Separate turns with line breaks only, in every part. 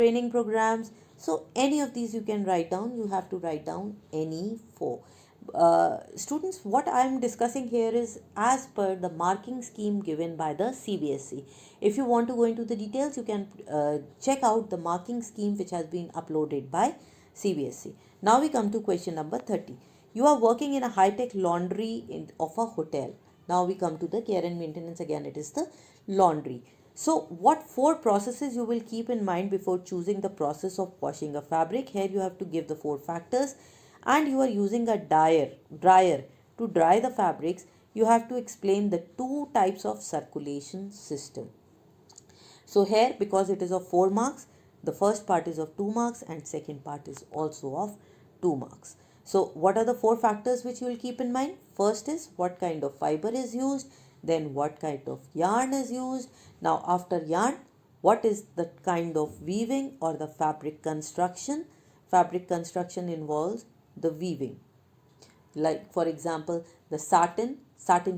training programs. So any of these you can write down. You have to write down any four. Students, what I am discussing here is as per the marking scheme given by the CBSE. If you want to go into the details, you can check out the marking scheme which has been uploaded by CBSE. Now we come to question number 30. You are working in a high-tech laundry of a hotel. Now we come to the care and maintenance. Again, it is the laundry. So what four processes you will keep in mind before choosing the process of washing a fabric? Here you have to give the four factors, and you are using a dryer to dry the fabrics. You have to explain the two types of circulation system. So here, because it is of 4 marks, the first part is of 2 marks and second part is also of 2 marks. So what are the four factors which you will keep in mind? First is what kind of fiber is used, then what kind of yarn is used. Now after yarn, what is the kind of weaving or the fabric construction? Fabric construction involves the weaving. Like for example, the satin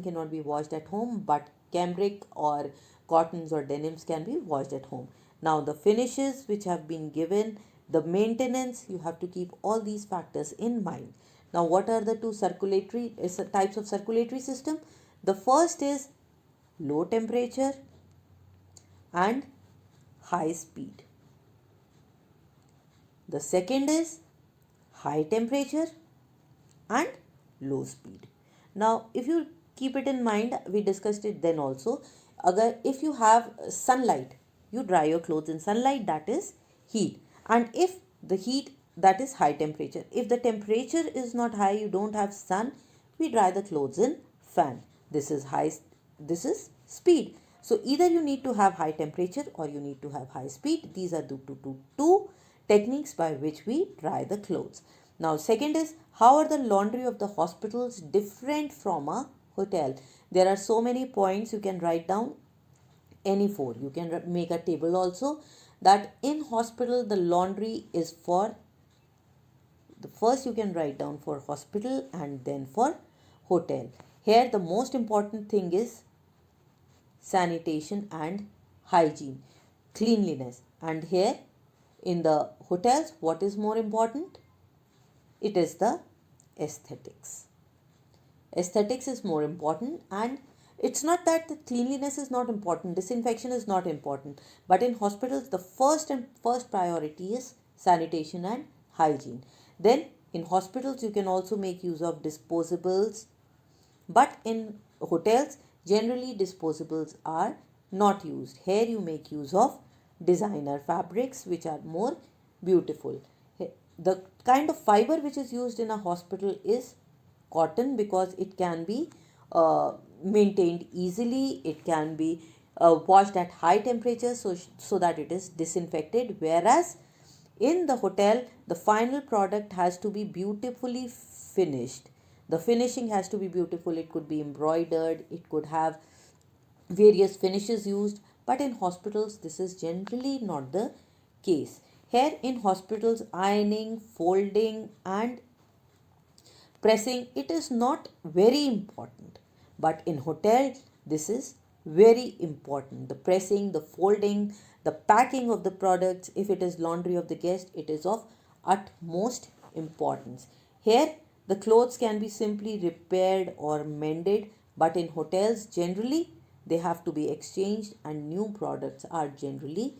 cannot be washed at home, but cambric or cottons or denims can be washed at home. Now the finishes which have been given, the maintenance, you have to keep all these factors in mind. Now what are the two circulatory types of circulatory system? The first is low temperature and high speed. The second is high temperature and low speed. Now if you keep it in mind, we discussed it then also, if you have sunlight, you dry your clothes in sunlight, that is heat. And if the heat, that is high temperature. If the temperature is not high, you don't have sun, we dry the clothes in fan. This is this is speed. So either you need to have high temperature or you need to have high speed. These are the two techniques by which we dry the clothes. Now second is, how are the laundry of the hospitals different from a hotel? There are so many points you can write down any four. You can make a table also, that in hospital the laundry is for the first, you can write down for hospital and then for hotel. Here the most important thing is sanitation and hygiene, cleanliness. And here in the hotels, what is more important? It is the aesthetics. Aesthetics is more important, and it's not that the cleanliness is not important, disinfection is not important, but in hospitals the first priority is sanitation and hygiene. Then in hospitals you can also make use of disposables, but in hotels generally disposables are not used. Here you make use of designer fabrics which are more beautiful. The kind of fiber which is used in a hospital is cotton, because it can be maintained easily, it can be washed at high temperature, so that it is disinfected. Whereas in the hotel, the final product has to be beautifully finished. The finishing has to be beautiful. It could be embroidered, it could have various finishes used, but in hospitals this is generally not the case. Here in hospitals, ironing, folding and pressing, it is not very important, but in hotel this is very important. The pressing, the folding, the packing of the products, if it is laundry of the guest, it is of utmost importance. Here the clothes can be simply repaired or mended, but in hotels generally they have to be exchanged and new products are generally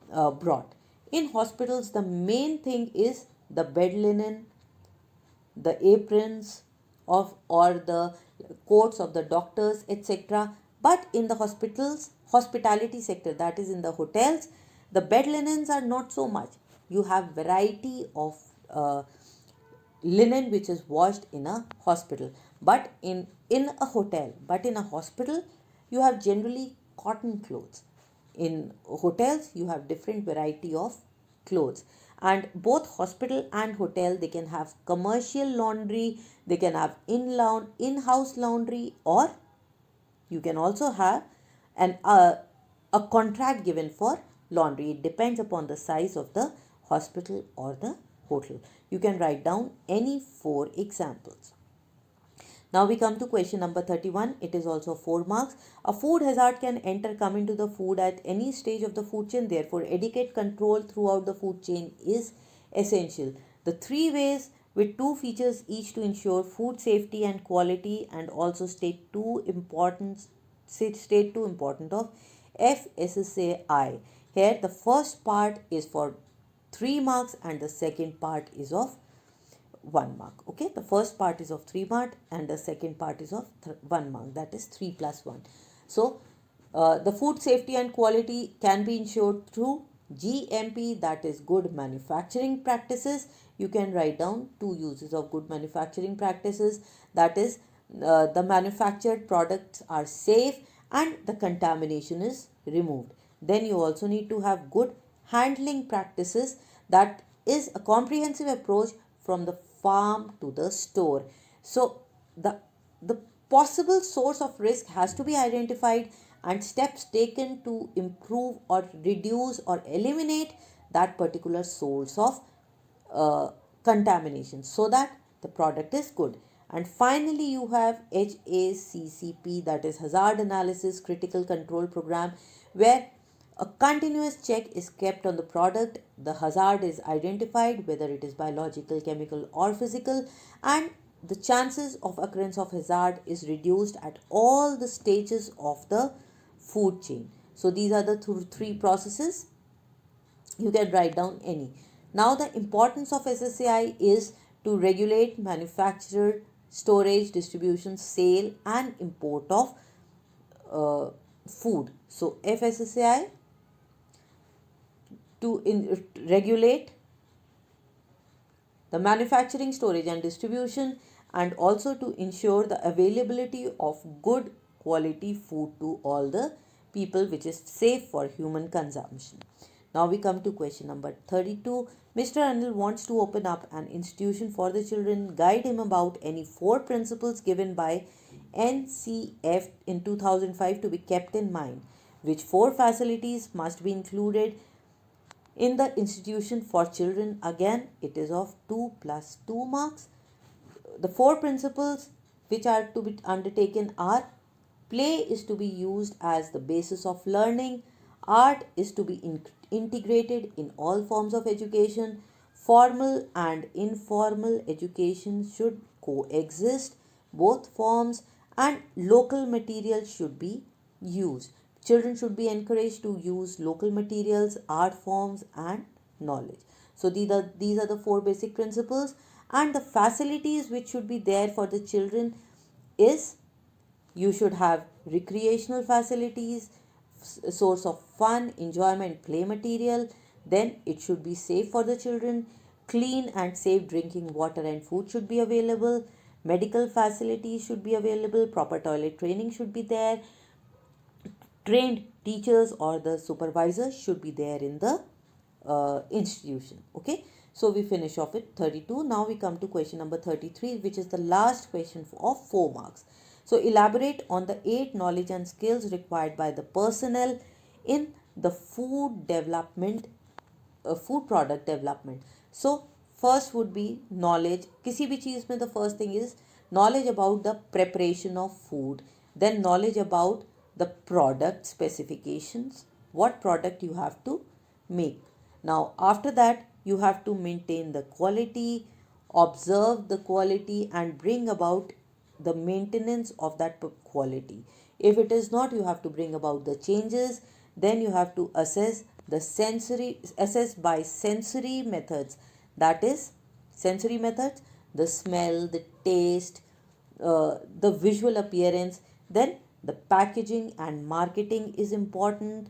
brought. In hospitals, the main thing is the bed linen, the aprons of or the coats of the doctors, etc. But in the hospitals, hospitality sector, that is in the hotels, the bed linens are not so much. You have variety of linen which is washed in a hospital, but in a hotel, but in a hospital you have generally cotton clothes. In hotels you have different variety of clothes. And both hospital and hotel, they can have commercial laundry, they can have in-house laundry, or you can also have a contract given for laundry. It depends upon the size of the hospital or the hotel. You can write down any four examples. Now we come to question number 31. It is also 4 marks. A food hazard can come into the food at any stage of the food chain. Therefore, adequate control throughout the food chain is essential. The three ways with two features each to ensure food safety and quality, and also state two important of FSSAI. Here the first part is for 3 marks and the second part is of 1 mark. Okay, the first part is of 3 mark and the second part is of 1 mark, that is 3 plus 1. So the food safety and quality can be ensured through GMP, that is good manufacturing practices. You can write down two uses of good manufacturing practices, that is the manufactured products are safe and the contamination is removed. Then you also need to have good handling practices, that is a comprehensive approach from the farm to the store. So the possible source of risk has to be identified and steps taken to improve or reduce or eliminate that particular source of contamination, so that the product is good. And finally you have HACCP, that is hazard analysis critical control program, where a continuous check is kept on the product. The hazard is identified, whether it is biological, chemical, or physical, and the chances of occurrence of hazard is reduced at all the stages of the food chain. So these are the three processes. You can write down any. Now the importance of SSAI is to regulate manufacture, storage, distribution, sale, and import of food. So FSSAI to regulate the manufacturing, storage, and distribution, and also to ensure the availability of good quality food to all the people, which is safe for human consumption. Now we come to question number 32. Mr. Anil wants to open up an institution for the children. Guide him about any 4 principles given by NCF in 2005 to be kept in mind. Which 4 facilities must be included in the institution for children? Again, it is of 2 plus 2 marks. The 4 principles which are to be undertaken are: play is to be used as the basis of learning, art is to be integrated in all forms of education, formal and informal education should coexist, both forms, and local materials should be used. Children should be encouraged to use local materials, art forms, and knowledge. So these are the 4 basic principles. And the facilities which should be there for the children is: you should have recreational facilities, source of fun, enjoyment, play material. Then it should be safe for the children. Clean and safe drinking water and food should be available. Medical facilities should be available. Proper toilet training should be there. Trained teachers or the supervisors should be there in the institution. Okay, so we finish off with 32. Now we come to question number 33, which is the last question of 4 marks. So elaborate on the 8 knowledge and skills required by the personnel in the food development, food product development. So first would be knowledge. किसी भी चीज़ में the first thing is knowledge about the preparation of food. Then knowledge about the product specifications, what product you have to make. Now after that you have to maintain the quality, observe the quality, and bring about the maintenance of that quality. If it is not, you have to bring about the changes. Then you have to assess by sensory methods, that is sensory methods, the smell, the taste, the visual appearance. Then the packaging and marketing is important.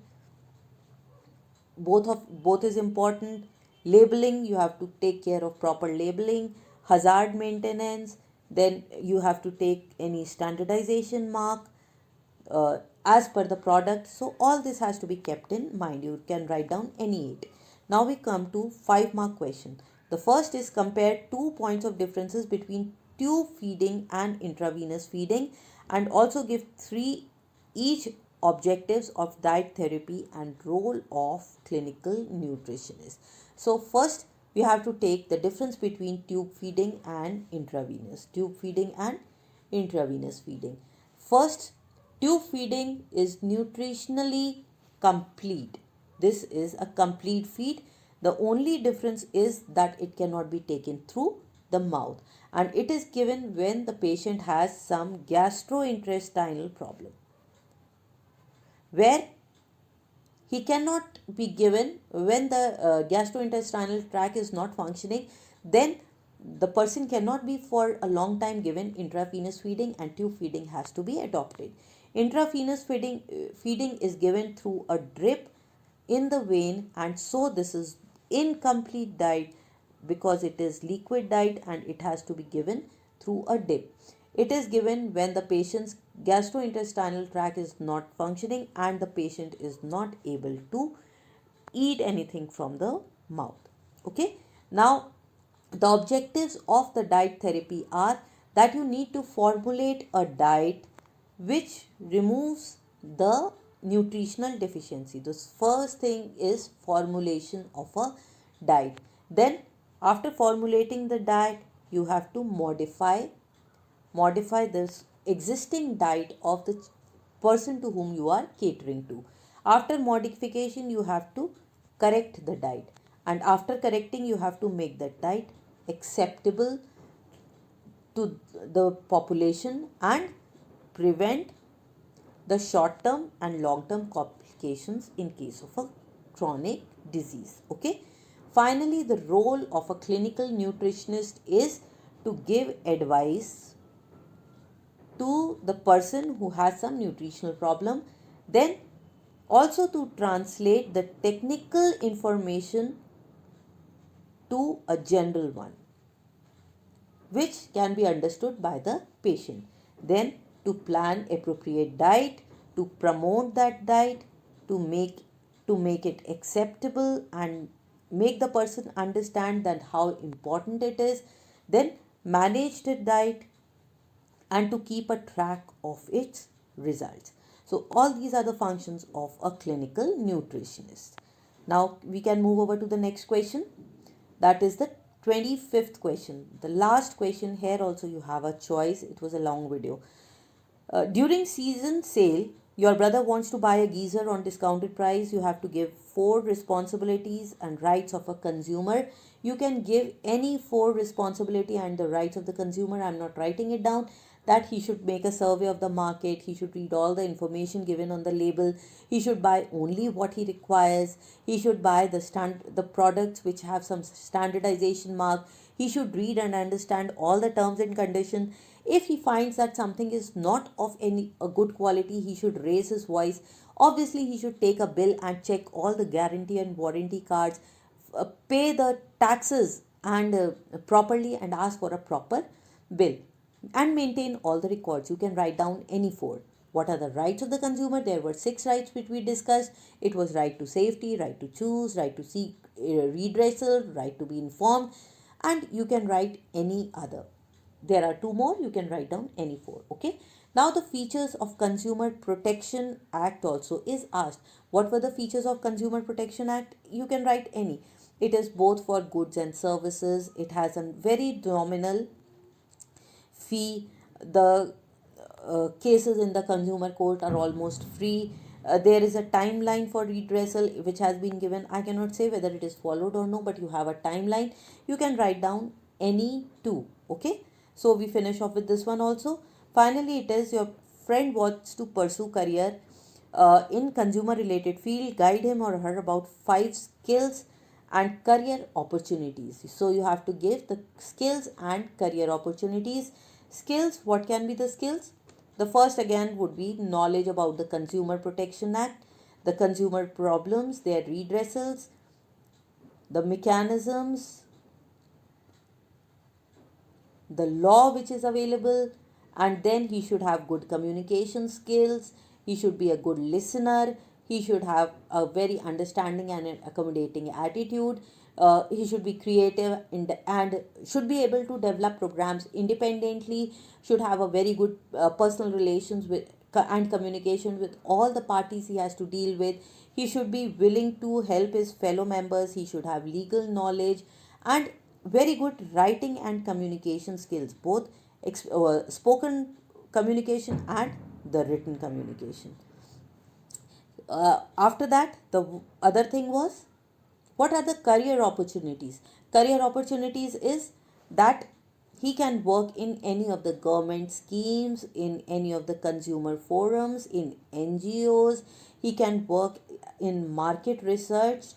Both is important. Labeling, you have to take care of proper labeling. Hazard maintenance, then you have to take any standardization mark as per the product. So all this has to be kept in mind. You can write down any 8. Now we come to 5 mark question. The first is compare 2 points of differences between tube feeding and intravenous feeding, and also give 3 each objectives of diet therapy and role of clinical nutritionist. So first we have to take the difference between tube feeding and intravenous. Tube feeding and intravenous feeding. First, tube feeding is nutritionally complete. This is a complete feed. The only difference is that it cannot be taken through the mouth, and it is given when the patient has some gastrointestinal problem, where he cannot be given when the gastrointestinal tract is not functioning. Then the person cannot be for a long time given intravenous feeding, and tube feeding has to be adopted. Intravenous feeding is given through a drip in the vein, and so this is incomplete diet because it is liquid diet and it has to be given through a dip. It is given when the patient's gastrointestinal tract is not functioning and the patient is not able to eat anything from the mouth. Okay. Now, the objectives of the diet therapy are that you need to formulate a diet which removes the nutritional deficiency. The first thing is formulation of a diet. Then after formulating the diet, you have to modify this existing diet of the person to whom you are catering to. After modification, you have to correct the diet, and after correcting, you have to make that diet acceptable to the population and prevent the short term and long term complications in case of a chronic disease. Okay. Finally, the role of a clinical nutritionist is to give advice to the person who has some nutritional problem, then also to translate the technical information to a general one which can be understood by the patient, then to plan appropriate diet, to promote that diet, to make it acceptable and make the person understand that how important it is, then manage the diet and to keep a track of its results. So all these are the functions of a clinical nutritionist. Now we can move over to the next question. That is the 25th question. The last question here also you have a choice. It was a long video. During season sale, your brother wants to buy a geyser on discounted price. You have to give 4 responsibilities and rights of a consumer. You can give any 4 responsibility and the rights of the consumer. I'm not writing it down. That he should make a survey of the market, he should read all the information given on the label, he should buy only what he requires, he should buy the products which have some standardization mark, he should read and understand all the terms and conditions. If he finds that something is not of any a good quality, he should raise his voice. Obviously, he should take a bill and check all the guarantee and warranty cards, pay the taxes and properly, and ask for a proper bill, and maintain all the records. You can write down any 4. What are the rights of the consumer? There were 6 rights which we discussed. It was right to safety, right to choose, right to seek redressal, right to be informed, and you can write any other. There are 2 more. You can write down any 4. Okay. Now the features of Consumer Protection Act also is asked. What were the features of Consumer Protection Act? You can write any. It is both for goods and services. It has a very nominal fee. The cases in the consumer court are almost free. There is a timeline for redressal which has been given. I cannot say whether it is followed or no, but you have a timeline. You can write down any 2. Okay. So we finish off with this one also. Finally, it is your friend wants to pursue career in consumer related field. Guide him or her about 5 skills and career opportunities. So you have to give the skills and career opportunities. Skills, what can be the skills? The first again would be knowledge about the Consumer Protection Act, the consumer problems, their redressals, the mechanisms, the law which is available, and then he should have good communication skills, he should be a good listener, he should have a very understanding and an accommodating attitude, he should be creative and should be able to develop programs independently, should have a very good personal relations with and communication with all the parties he has to deal with. He should be willing to help his fellow members, he should have legal knowledge and very good writing and communication skills, both spoken communication and the written communication. After that, the other thing was, what are the career opportunities? Career opportunities is that he can work in any of the government schemes, in any of the consumer forums, in NGOs. He can work in market research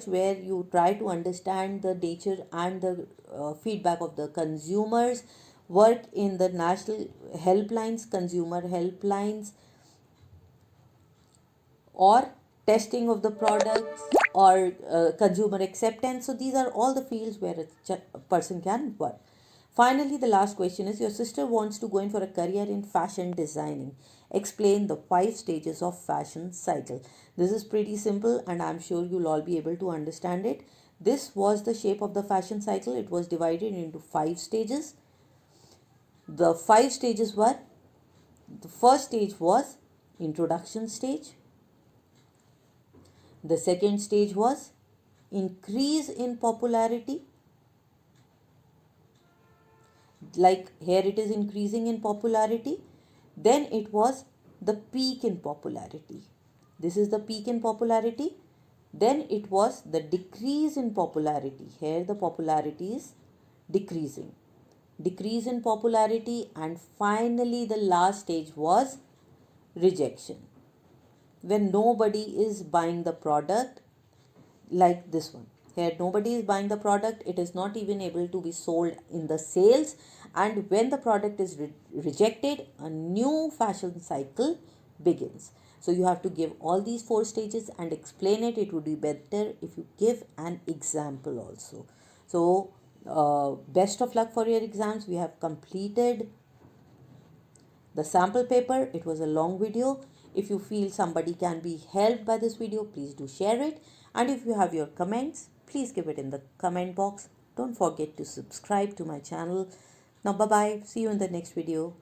where you try to understand the nature and the feedback of the consumers, work in the national helplines, consumer helplines, or testing of the products, or consumer acceptance. So these are all the fields where a person can work. Finally, the last question is, your sister wants to go in for a career in fashion designing. Explain the 5 stages of fashion cycle. This is pretty simple and I'm sure you'll all be able to understand it. This was the shape of the fashion cycle. It was divided into 5 stages. The 5 stages were, the first stage was introduction stage. The second stage was increase in popularity. Like here it is increasing in popularity. Then it was the peak in popularity. This is the peak in popularity. Then it was the decrease in popularity. Here the popularity is decreasing. Decrease in popularity, and finally the last stage was rejection, when nobody is buying the product, like this one. Here nobody is buying the product, it is not even able to be sold in the sales, and when the product is rejected, a new fashion cycle begins. So you have to give all these 4 stages and explain it. It would be better if you give an example also. So best of luck for your exams. We have completed the sample paper. It was a long video. If you feel somebody can be helped by this video, please do share it. And if you have your comments, please give it in the comment box. Don't forget to subscribe to my channel. Now bye bye. See you in the next video.